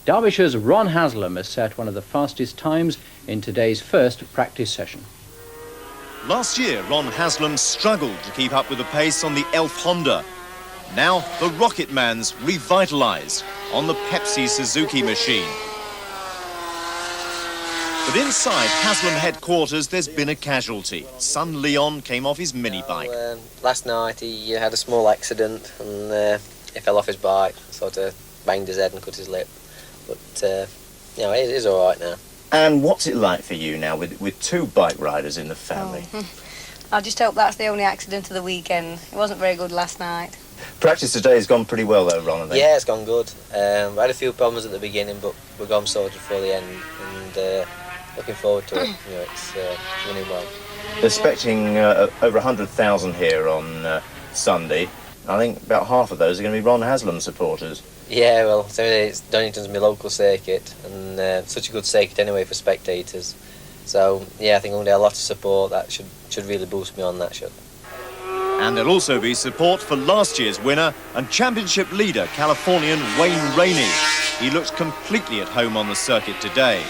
Derbyshire's Ron Haslam has set one of the fastest times in today's first practice session. Last year, Ron Haslam struggled to keep up with the pace on the Elf Honda. Now, the Rocket Man's revitalised on the Pepsi Suzuki machine. But inside Haslam headquarters, there's been a casualty. Son Leon came off his mini bike. Last night he had a small accident and he fell off his bike, sort of banged his head and cut his lip. But, you know, he's all right now. And what's it like for you now with two bike riders in the family? I just hope that's the only accident of the weekend. It wasn't very good last night. Practice today has gone pretty well though, Ron, I think. Yeah, it's gone good. We had a few problems at the beginning, but we've gone sorted for the end, and looking forward to it. You know, it's running well. Expecting over 100,000 here on Sunday. I think about half of those are going to be Ron Haslam supporters. Yeah, well, Donington's my local circuit, and such a good circuit anyway for spectators. So, yeah, I think I'm going to get a lot of support. That should really boost me on that shot. And there'll also be support for last year's winner and championship leader, Californian Wayne Rainey. He looked completely at home on the circuit today.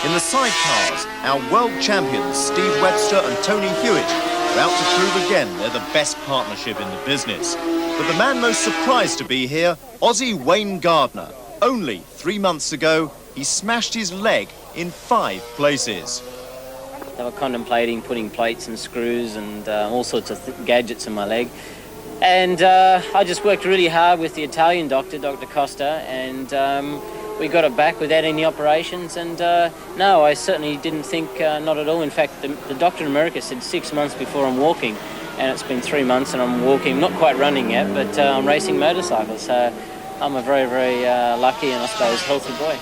In the sidecars, our world champions, Steve Webster and Tony Hewitt, are out to prove again they're the best partnership in the business. But the man most surprised to be here, Aussie Wayne Gardner. Only 3 months ago, he smashed his leg in 5 places. They were contemplating putting plates and screws and all sorts of gadgets in my leg. And I just worked really hard with the Italian doctor, Dr. Costa, and we got it back without any operations. And no, I certainly didn't think, not at all. In fact, the doctor in America said 6 months before I'm walking. And it's been 3 months and I'm walking, not quite running yet, but I'm racing motorcycles. So I'm a very, very lucky and I suppose healthy boy.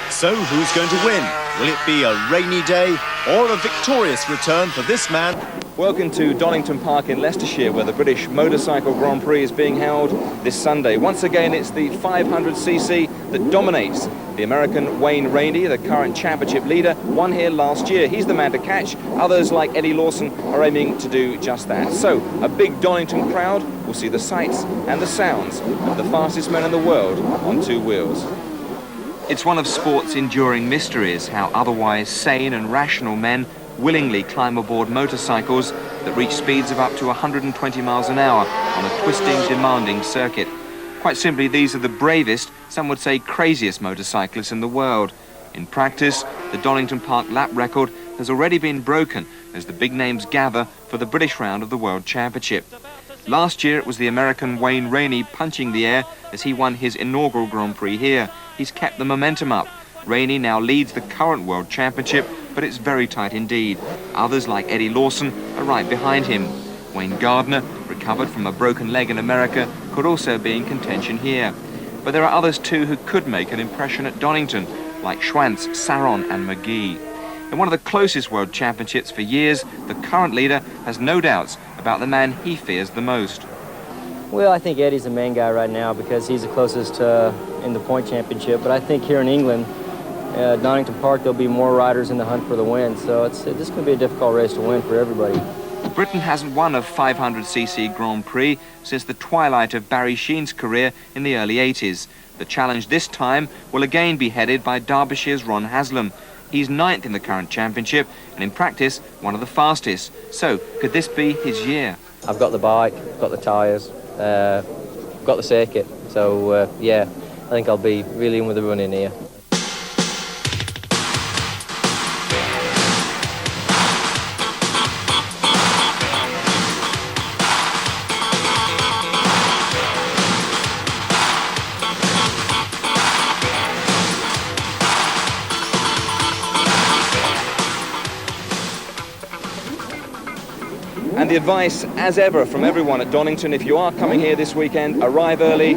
So who's going to win? Will it be a rainy day or a victorious return for this man? Welcome to Donington Park in Leicestershire, where the British Motorcycle Grand Prix is being held this Sunday. Once again, it's the 500cc that dominates. The American Wayne Rainey, the current championship leader, won here last year. He's the man to catch. Others, like Eddie Lawson, are aiming to do just that. So, a big Donington crowd will see the sights and the sounds of the fastest men in the world on 2 wheels. It's one of sport's enduring mysteries, how otherwise sane and rational men willingly climb aboard motorcycles that reach speeds of up to 120 miles an hour on a twisting, demanding circuit. Quite simply, these are the bravest, some would say craziest motorcyclists in the world. In practice, the Donington Park lap record has already been broken as the big names gather for the British round of the World Championship. Last year, it was the American Wayne Rainey punching the air as he won his inaugural Grand Prix here. He's kept the momentum up. Rainey now leads the current World Championship, but it's very tight indeed. Others, like Eddie Lawson, are right behind him. Wayne Gardner, recovered from a broken leg in America, could also be in contention here. But there are others too who could make an impression at Donington, like Schwantz, Saron and McGee. In one of the closest World Championships for years, the current leader has no doubts about the man he fears the most. Well, I think Eddie's the main guy right now because he's the closest in the point championship. But I think here in England, Donington Park, there'll be more riders in the hunt for the win. So this is going to be a difficult race to win for everybody. Britain hasn't won a 500cc Grand Prix since the twilight of Barry Sheen's career in the early 80s. The challenge this time will again be headed by Derbyshire's Ron Haslam. He's 9th in the current championship and in practice one of the fastest. So could this be his year? I've got the bike, got the tyres, got the circuit. So yeah, I think I'll be really in with the run in here. And the advice, as ever, from everyone at Donington, if you are coming here this weekend, arrive early.